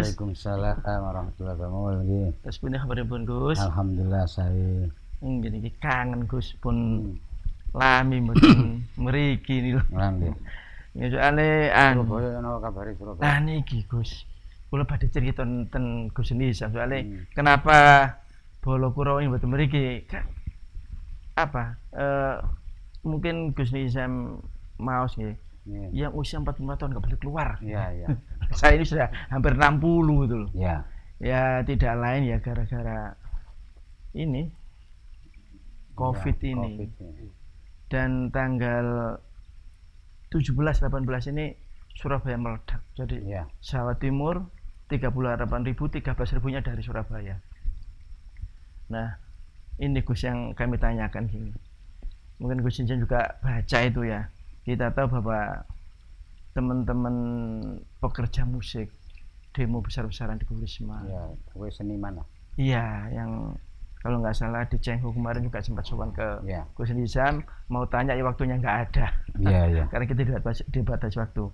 Gus. Waalaikumsalam warahmatullahi wabarakatuh. Terus punya kabaripun Gus. Alhamdulillah saya. Nggih iki kangen Gus pun lami mboten mriki niku. Nggih. Ya soalé Surabaya ana kabare Surabaya. Lah niki Gus. Kula badhe cerita tentang Gus Nizam soalé kenapa Balakurawa ini mboten mriki. Apa? Mungkin Gus Nizam maos nggih. Yang usia 45 tahun nggak boleh keluar. Iya, iya. Saya ini sudah hampir 60 gitu loh. Iya. Ya tidak lain ya gara-gara ini COVID Ya, ini. COVID ini. Dan tanggal 17-18 ini Surabaya meledak. Jadi Iya. Jawa Timur 38.000, 13.000-nya dari Surabaya. Nah, ini Gus yang kami tanyakan gini. Mungkin Gus Nizam juga baca itu ya. Kita tahu bahwa teman-teman pekerja musik demo besar-besaran di Risma. Iya, gue seniman lah. Iya, yang kalau nggak salah di Cengho kemarin juga sempat sowan ke Gus Nizam, mau tanya ya waktunya nggak ada. Iya, iya. Karena kita dibatasi waktu.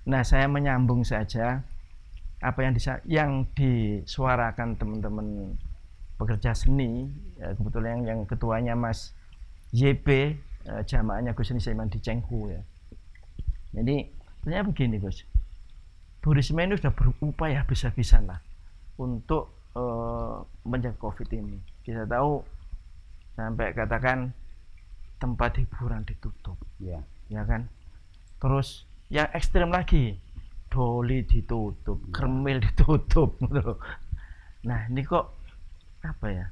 Nah, saya menyambung saja apa yang disuarakan teman-teman pekerja seni, ya, kebetulan yang ketuanya Mas YP, jamaahnya Gus Nizam di Cengho ya. Jadi sebenarnya begini Gus, Bu Risma ini sudah berupaya bisa-bisan lah untuk menjaga COVID ini. Kita tahu sampai katakan tempat hiburan ditutup, ya kan. Terus yang ekstrem lagi, doli ditutup, kermil ditutup, gitu. Nah ini kok apa ya?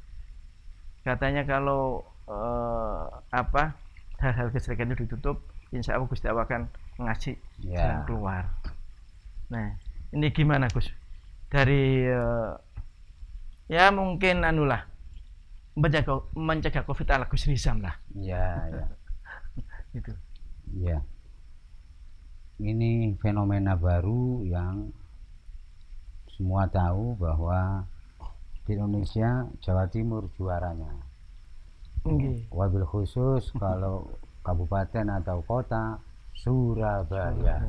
Katanya kalau hal-hal kesehatan itu ditutup, insya Allah Gusti Allah akan ngasih jalan keluar. Nah ini gimana Gus? Dari ya mungkin anulah mencegah COVID ala Gus Nizam lah. Iya, iya. Gitu. Iya. Ini fenomena baru yang semua tahu bahwa di Indonesia Jawa Timur juaranya. Wabil khusus kalau kabupaten atau kota Surabaya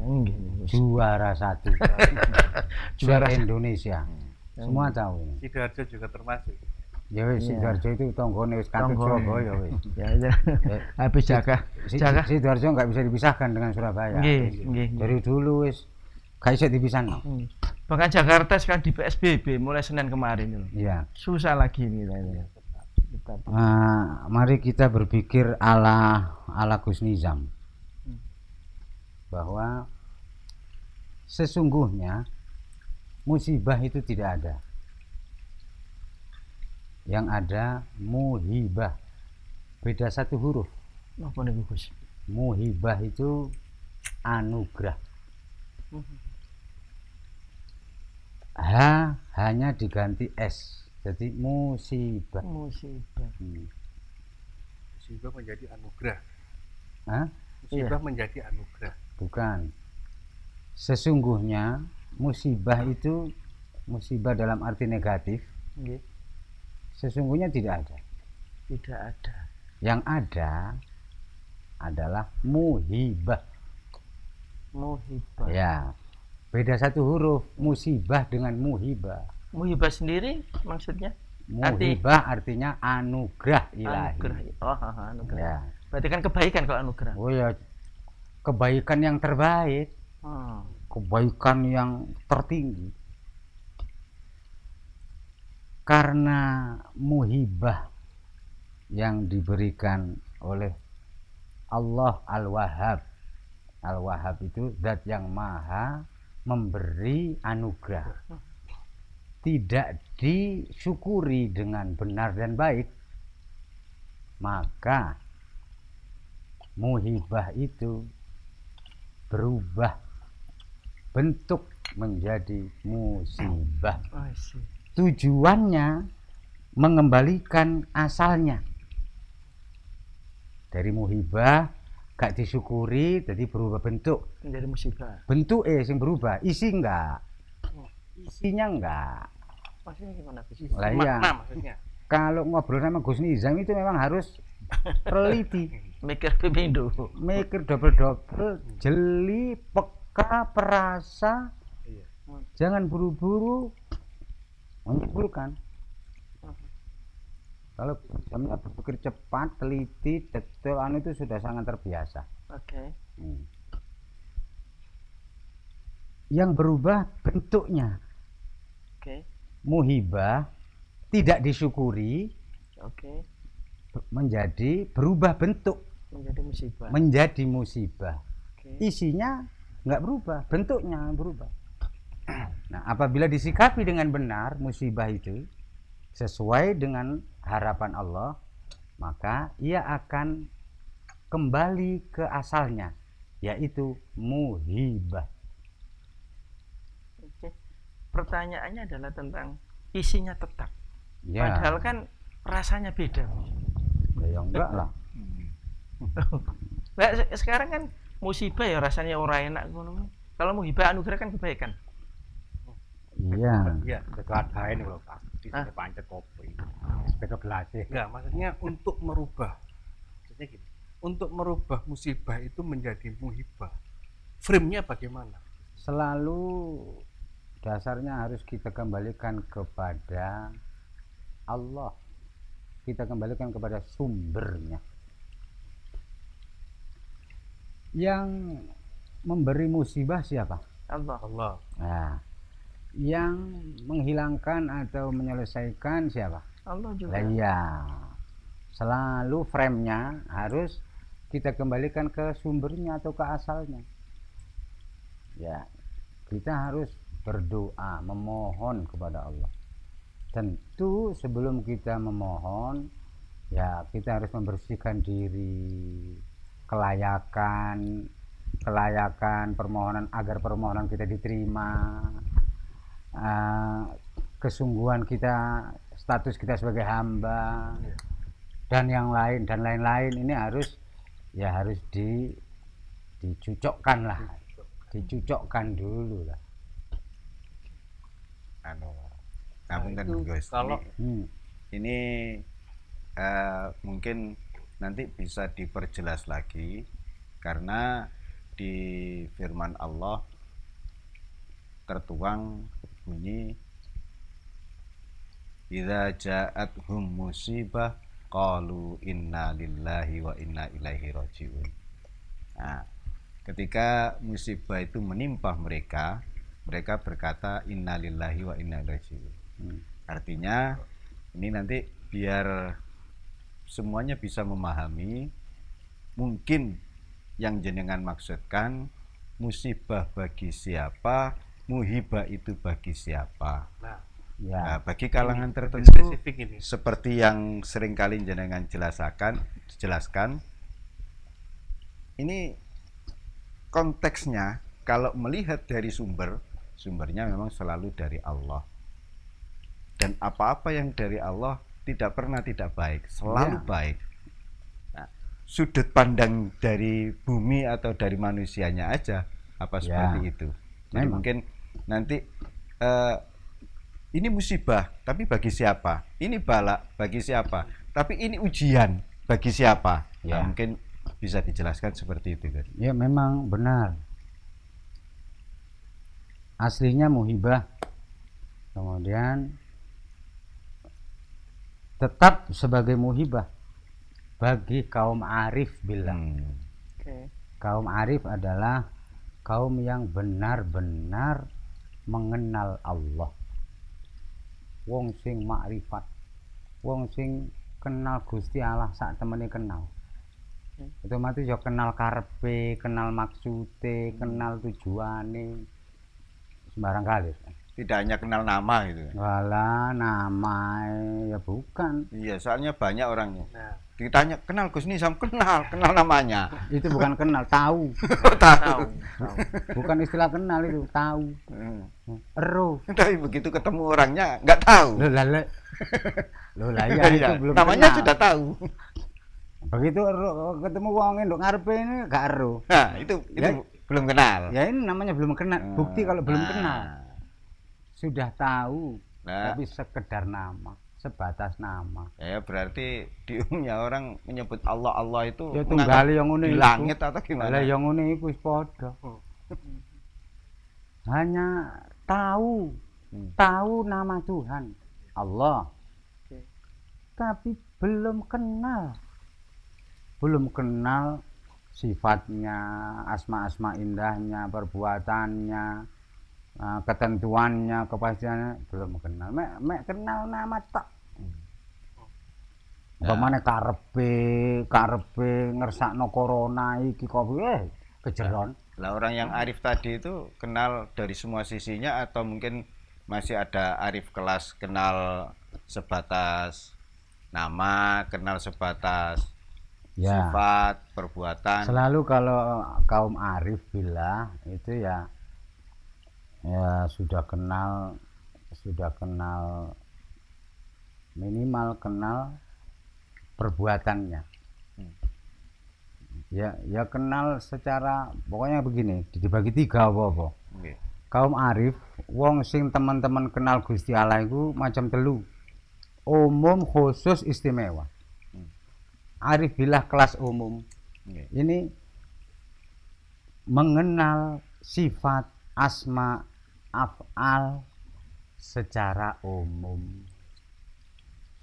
juara satu. Juara Indonesia. Semua tahu ini. Sidoarjo juga termasuk. Ya wis Sidoarjo itu tonggone wis kantut Surabaya wis. Ya. Habis jaga. Sidoarjo enggak bisa dipisahkan dengan Surabaya. Dari dulu wis gak bisa dipisahkan. Bahkan Jakarta sekarang di PSBB mulai Senin kemarin. Iya. Susah lagi ini. Mari kita berpikir ala Gus Nizam bahwa sesungguhnya musibah itu tidak ada. Yang ada muhibah, beda satu huruf. Apa nih Gus? Muhibah itu anugerah. H hanya diganti S, jadi musibah. Musibah. Musibah menjadi anugerah. Hah? Musibah menjadi anugerah. Bukan. Sesungguhnya musibah itu musibah dalam arti negatif. Sesungguhnya tidak ada. Tidak ada. Yang ada adalah muhibah. Muhibah. Ya. Beda satu huruf, musibah dengan muhibah. Muhibah sendiri maksudnya? Muhibah artinya anugerah ilahi. Anugerah. Ya. Berarti kan kebaikan kalau anugerah. Oh ya, kebaikan yang terbaik. Kebaikan yang tertinggi. Karena muhibah yang diberikan oleh Allah Al-Wahhab. Al-Wahhab itu zat yang maha memberi anugerah. Tidak disyukuri dengan benar dan baik, maka muhibah itu berubah bentuk menjadi musibah. Tujuannya mengembalikan asalnya. Dari muhibah gak disyukuri jadi berubah bentuk menjadi musibah. Bentuk yang berubah, isi enggak. Isinya enggak. Maksudnya gimana Gus? Makna maksudnya. Kalau ngobrol sama Gus Nizam itu memang harus teliti, mikir pemindo, mikir double-double, jeli, peka, perasa, Jangan buru-buru menyimpulkan. Kalau jamnya berpikir cepat, teliti, detail, itu sudah sangat terbiasa. Oke. Yang berubah bentuknya. Oke. Muhibah tidak disyukuri. Oke. Menjadi berubah bentuk. Menjadi musibah. Oke. Isinya nggak berubah, bentuknya berubah. Nah, apabila disikapi dengan benar musibah itu sesuai dengan harapan Allah, maka ia akan kembali ke asalnya, yaitu muhibah. Oke. Pertanyaannya adalah tentang isinya tetap. Ya. Padahal kan rasanya beda. Ya enggak lah. Nah, sekarang kan musibah ya rasanya ora enak ngono. Kalau muhibah anugerah kan kebaikan. Iya. Iya, dekat ini loh Pak. Di sini pancet kopi. Sepeda gelas. Enggak, maksudnya untuk merubah. Maksudnya gini. Untuk merubah musibah itu menjadi muhibah. Frame-nya bagaimana? Selalu dasarnya harus kita kembalikan kepada Allah. Kita kembalikan kepada sumbernya. Yang memberi musibah siapa? Allah. Nah, yang menghilangkan atau menyelesaikan siapa? Allah juga. Nah, iya. Selalu frame-nya harus kita kembalikan ke sumbernya atau ke asalnya. Ya, kita harus berdoa, memohon kepada Allah. Tentu sebelum kita memohon, ya kita harus membersihkan diri, kelayakan permohonan agar permohonan kita diterima, kesungguhan kita, status kita sebagai hamba, dan yang lain dan lain-lain ini harus dicucokkan lah, dicucokkan dulu lah. Namun kan Gus, kalau ini mungkin nanti bisa diperjelas lagi, karena di firman Allah tertuang bunyi idza ja'athum musibah qalu inna lillahi wa inna ilaihi raji'un. Nah, ketika musibah itu menimpa mereka berkata inna lillahi wa inna ilaihi raji'un. Artinya ini nanti biar semuanya bisa memahami, mungkin yang jenengan maksudkan musibah bagi siapa, muhibah itu bagi siapa. Nah, bagi kalangan tertentu seperti yang seringkali jenengan jelaskan, ini konteksnya kalau melihat dari sumbernya memang selalu dari Allah. Dan apa-apa yang dari Allah tidak pernah tidak baik, selalu baik. Nah, sudut pandang dari bumi atau dari manusianya aja seperti itu. Jadi mungkin nanti ini musibah, tapi bagi siapa? Ini bala, bagi siapa? Tapi ini ujian, bagi siapa? Nah, mungkin bisa dijelaskan seperti itu kan? Ya memang benar. Aslinya muhibah, kemudian tetap sebagai muhibah bagi kaum arif billah. Kaum arif adalah kaum yang benar-benar mengenal Allah. Wong sing makrifat, wong sing kenal Gusti Allah sak temene kenal. Otomatis ya kenal karepe, kenal maksude, kenal tujuane. Sembarang kali. Tidak hanya kenal nama gitu. Walah, nama ya bukan. Iya, soalnya banyak orangnya. Ditanya kenal Gus Nizam, kenal namanya. Itu bukan kenal, tahu. Tahu. Bukan istilah kenal itu, tahu. Ero. Tapi begitu ketemu orangnya nggak tahu. Loh lah ya itu belum namanya kenal. sudah tahu. Begitu ketemu wong nduk ngarepe ini gak ero. Nah, itu belum kenal. Ya ini namanya belum kenal. Bukti kalau belum kenal. Sudah tahu, tapi sekedar nama, sebatas nama. Ya berarti di umumnya orang menyebut Allah itu ya tunggal yang ngene di langit atau gimana? Lah yang ngene iku wis padha. Hanya tahu nama Tuhan Allah, tapi belum kenal sifatnya, asma-asma indahnya, perbuatannya, ketentuannya, kepastiannya, belum kenal. Mek kenal nama tak. Pemane karepe ngersakno corona iki kok kejeron. Lah orang yang arif tadi itu kenal dari semua sisinya atau mungkin masih ada arif kelas kenal sebatas nama, kenal sebatas sifat, perbuatan. Selalu kalau kaum arif billah itu ya sudah kenal minimal kenal perbuatannya. Ya kenal secara pokoknya begini, dibagi 3 apa-apa. Okay. Kaum arif wong sing teman-teman kenal Gusti Allah iku macam telu. Umum, khusus, istimewa. Arif billah kelas umum. Okay. Ini mengenal sifat, asma, af'al secara umum.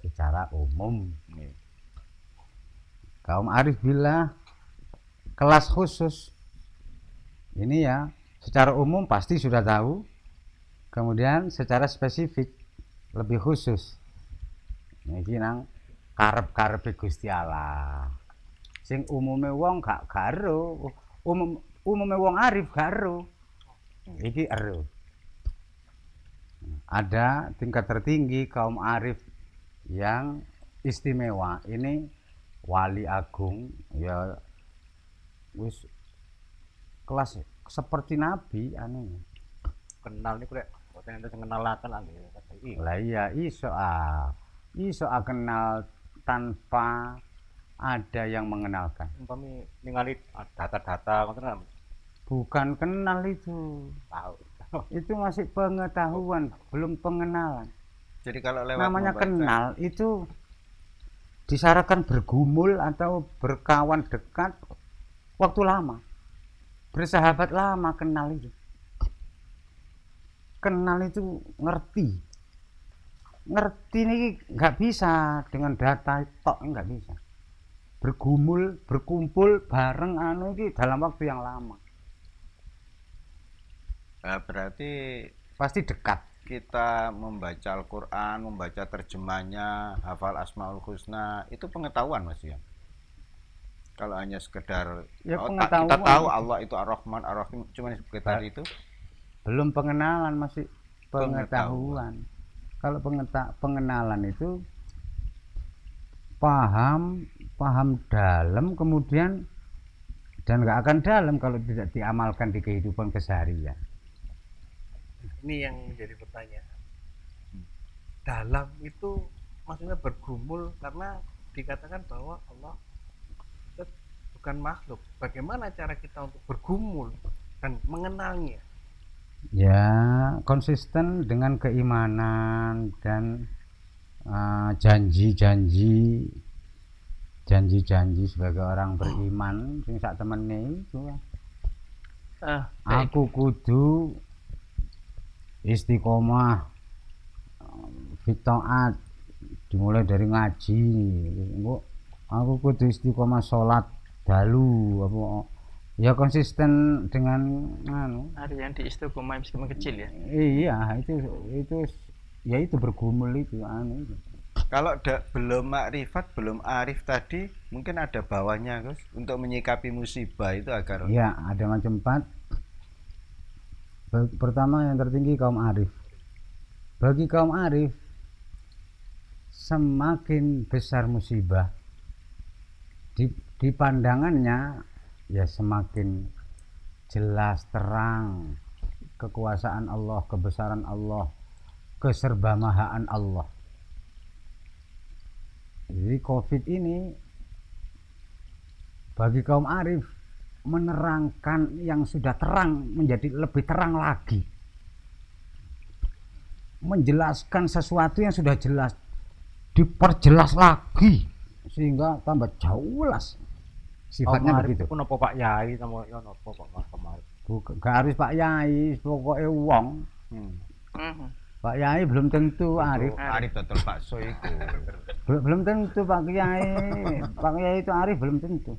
Okay. Kaum arif billah kelas khusus ini ya secara umum pasti sudah tahu, kemudian secara spesifik lebih khusus iki nang karep-karepe Gusti Allah sing umume wong gak ero, umume wong arif gak ero, iki ero. Ada tingkat tertinggi kaum arif yang istimewa, ini wali agung ya wis kelas seperti nabi anu. Kenal niku lek boten enten sing kenalaken Lah iya iso kenal tanpa ada yang mengenalkan. Umpami ningali data-data ngoten kan. Bukan kenal itu. Tahu. Itu masih pengetahuan, belum pengenalan. Jadi kalau lewat Namanya membaca, kenal itu disyaratkan bergumul atau berkawan dekat waktu lama, bersahabat lama. Kenal itu ngerti ini nggak bisa dengan data tok, nggak bisa. Berkumpul bareng anu ini dalam waktu yang lama. berarti Pasti dekat. kita membaca Al-Quran, membaca terjemahnya, hafal Asmaul Husna, itu pengetahuan Mas ya. Kalau hanya sekedar Ya, kita pengetahuan. tahu Allah itu Ar-Rahman Ar-Rahim, cuma sekedar itu Belum pengenalan, masih pengetahuan. Kalau pengenalan itu paham dalam, kemudian dan nggak akan dalam kalau tidak diamalkan di kehidupan keseharian. Ini yang menjadi pertanyaan. Dalam itu maksudnya bergumul, karena dikatakan bahwa Allah itu bukan makhluk. Bagaimana cara kita untuk bergumul dan mengenalnya? Ya, konsisten dengan keimanan dan janji-janji sebagai orang beriman sing sak temene itu. Aku kudu istiqomah fitaat, dimulai dari ngaji. Aku kudu istiqomah sholat dalu apa ya, konsisten dengan Ada yang di istiqomah meskipun kecil ya. Iya, itu bergumul itu itu. kalau belum makrifat, belum arif tadi, mungkin ada bawahnya Gus untuk menyikapi musibah itu agar Ya, ada macam 4. Pertama yang tertinggi kaum arif. Bagi kaum arif, semakin besar musibah di pandangannya, ya semakin jelas terang kekuasaan Allah, kebesaran Allah, keserbamahaan Allah. Jadi COVID ini bagi kaum arif menerangkan yang sudah terang menjadi lebih terang lagi, menjelaskan sesuatu yang sudah jelas diperjelas lagi sehingga tambah jelas sifatnya begitu. Napa Pak Yai sama ya napa Pak Mas kemarin. Bukan, gak harus Pak Yai, pokoknya wong Pak Yai belum tentu arif. Arif dodol bakso itu. Belum tentu Pak Kiai. Pak Kiai itu arif belum tentu.